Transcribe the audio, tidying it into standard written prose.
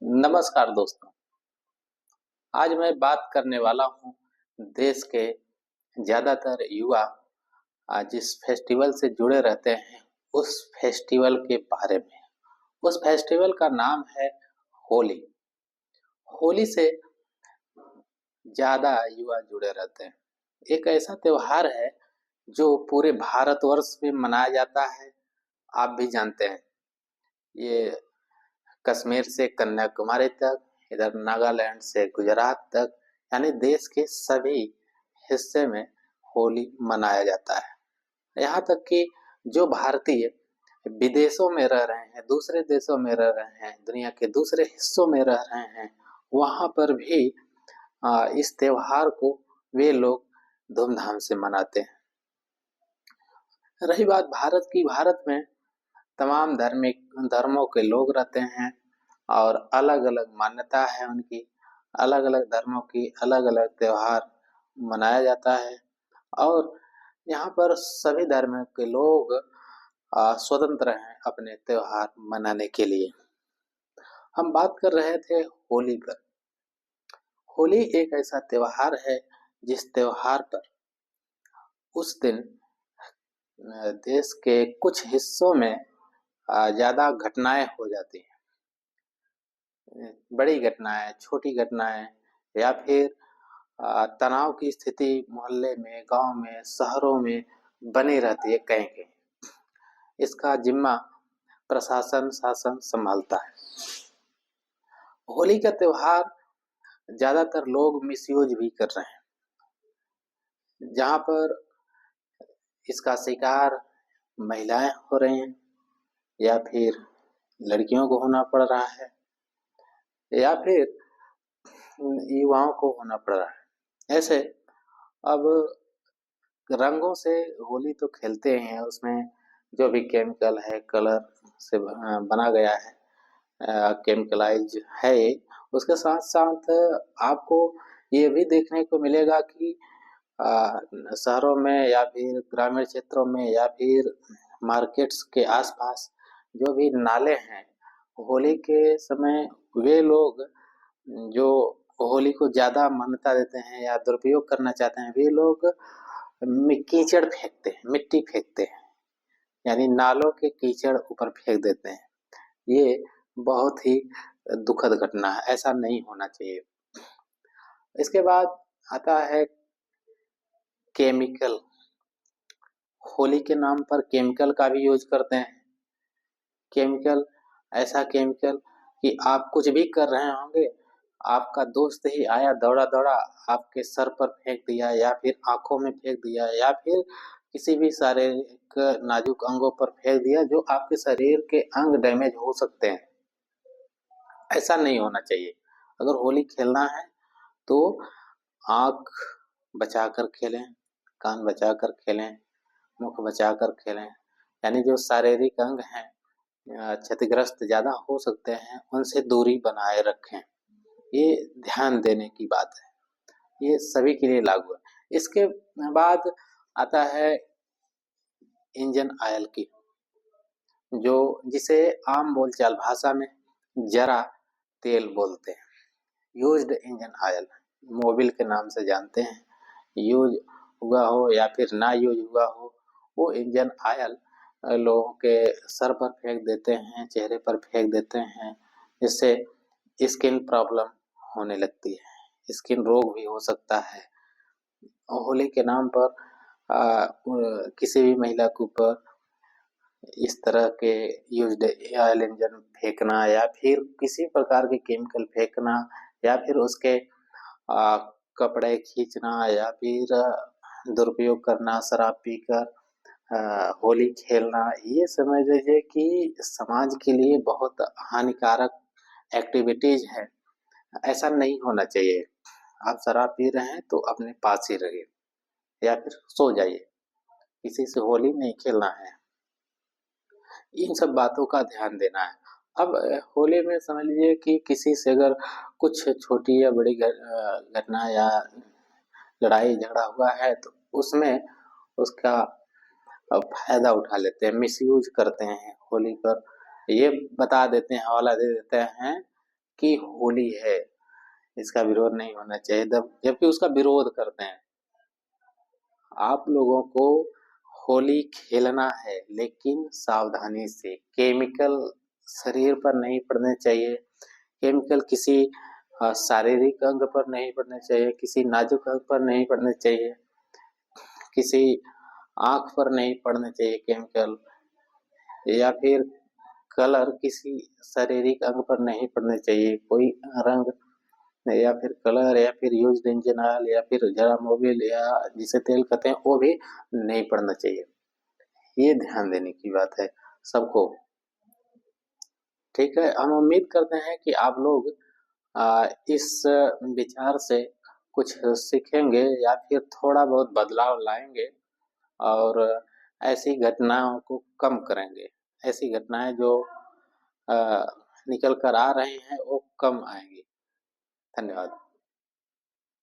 नमस्कार दोस्तों। आज मैं बात करने वाला हूँ देश के ज़्यादातर युवा जिस फेस्टिवल से जुड़े रहते हैं उस फेस्टिवल के बारे में। उस फेस्टिवल का नाम है होली। होली से ज़्यादा युवा जुड़े रहते हैं। एक ऐसा त्योहार है जो पूरे भारतवर्ष में मनाया जाता है। आप भी जानते हैं ये कश्मीर से कन्याकुमारी तक, इधर नागालैंड से गुजरात तक, यानी देश के सभी हिस्से में होली मनाया जाता है। यहाँ तक कि जो भारतीय विदेशों में रह रहे हैं, दूसरे देशों में रह रहे हैं, दुनिया के दूसरे हिस्सों में रह रहे हैं, वहाँ पर भी इस त्योहार को वे लोग धूमधाम से मनाते हैं। रही बात भारत की, भारत में तमाम धर्मों के लोग रहते हैं और अलग-अलग मान्यता है उनकी। अलग-अलग धर्मों की अलग-अलग त्योहार मनाया जाता है और यहाँ पर सभी धर्म के लोग स्वतंत्र हैं अपने त्योहार मनाने के लिए। हम बात कर रहे थे होली पर। होली एक ऐसा त्योहार है जिस त्योहार पर उस दिन देश के कुछ हिस्सों में ज़्यादा घटनाएं हो जाती हैं। बड़ी घटनाएं, छोटी घटनाएं या फिर तनाव की स्थिति मोहल्ले में, गांव में, शहरों में बनी रहती है कहीं-कहीं। इसका जिम्मा प्रशासन, शासन संभालता है। होली का त्योहार ज़्यादातर लोग मिसयूज भी कर रहे हैं। जहाँ पर इसका शिकार महिलाएं हो रही हैं या फिर लड़कियों को होना पड़ रहा है या फिर युवाओं को होना पड़ रहा है। ऐसे अब रंगों से होली तो खेलते हैं, उसमें जो भी केमिकल है, कलर से बना गया है, केमिकलाइज है। उसके साथ-साथ आपको ये भी देखने को मिलेगा कि शहरों में या फिर ग्रामीण क्षेत्रों में या फिर मार्केट्स के आसपास जो भी नाले हैं, होली के समय वे लोग जो होली को ज़्यादा मान्यता देते हैं या दुरुपयोग करना चाहते हैं, वे लोग कीचड़ फेंकते हैं, मिट्टी फेंकते हैं, यानी नालों के कीचड़ ऊपर फेंक देते हैं। ये बहुत ही दुखद घटना है, ऐसा नहीं होना चाहिए। इसके बाद आता है केमिकल। होली के नाम पर केमिकल का भी यूज करते हैं। केमिकल, ऐसा केमिकल कि आप कुछ भी कर रहे होंगे, आपका दोस्त ही आया दौड़ा-दौड़ा आपके सर पर फेंक दिया या फिर आँखों में फेंक दिया या फिर किसी भी शारीरिक नाजुक अंगों पर फेंक दिया, जो आपके शरीर के अंग डैमेज हो सकते हैं। ऐसा नहीं होना चाहिए। अगर होली खेलना है तो आँख बचाकर खेलें, कान बचाकर खेलें, मुख बचाकर खेलें, यानी जो शारीरिक अंग हैं क्षतिग्रस्त ज़्यादा हो सकते हैं, उनसे दूरी बनाए रखें। ये ध्यान देने की बात है। ये सभी के लिए लागू है। इसके बाद आता है इंजन ऑयल की, जो जिसे आम बोलचाल भाषा में जरा तेल बोलते हैं। यूज्ड इंजन ऑयल, मोबिल के नाम से जानते हैं। यूज हुआ हो या फिर ना यूज हुआ हो, वो इंजन ऑयल लोगों के सर पर फेंक देते हैं, चेहरे पर फेंक देते हैं, जिससे स्किन प्रॉब्लम होने लगती है, स्किन रोग भी हो सकता है। होली के नाम पर किसी भी महिला के ऊपर इस तरह के यूज्ड ऑयल इंजन फेंकना या फिर किसी प्रकार के केमिकल फेंकना या फिर उसके कपड़े खींचना या फिर दुरुपयोग करना, शराब पीकर होली खेलना, ये समझ लीजिए कि समाज के लिए बहुत हानिकारक एक्टिविटीज है। ऐसा नहीं होना चाहिए। आप शराब पी रहे हैं तो अपने पास ही रहिए या फिर सो जाइए, किसी से होली नहीं खेलना है। इन सब बातों का ध्यान देना है। अब होली में समझ लीजिए कि किसी से अगर कुछ छोटी या बड़ी घटना या लड़ाई झगड़ा हुआ है तो उसमें उसका फायदा उठा लेते हैं, मिसयूज करते हैं होली पर। ये बता देते हैं, हवाला दे देते हैं की होली है, इसका विरोध नहीं होना चाहिए, जबकि उसका विरोध करते हैं। आप लोगों को होली खेलना है, लेकिन सावधानी से। केमिकल शरीर पर नहीं पड़ने चाहिए, केमिकल किसी शारीरिक अंग पर नहीं पड़ने चाहिए, किसी नाजुक अंग पर नहीं पड़ने चाहिए, किसी आंख पर नहीं पड़ने चाहिए केमिकल, या फिर कलर किसी शारीरिक अंग पर नहीं पड़ने चाहिए। कोई रंग या फिर कलर या फिर यूज्ड इंजन ऑयल या फिर जरा मोबिल या जिसे तेल कहते हैं वो भी नहीं पड़ना चाहिए। ये ध्यान देने की बात है सबको। ठीक है, हम उम्मीद करते हैं कि आप लोग इस विचार से कुछ सीखेंगे या फिर थोड़ा बहुत बदलाव लाएंगे और ऐसी घटनाओं को कम करेंगे। ऐसी घटनाएं जो निकल कर आ रही हैं वो कम आएंगी। धन्यवाद।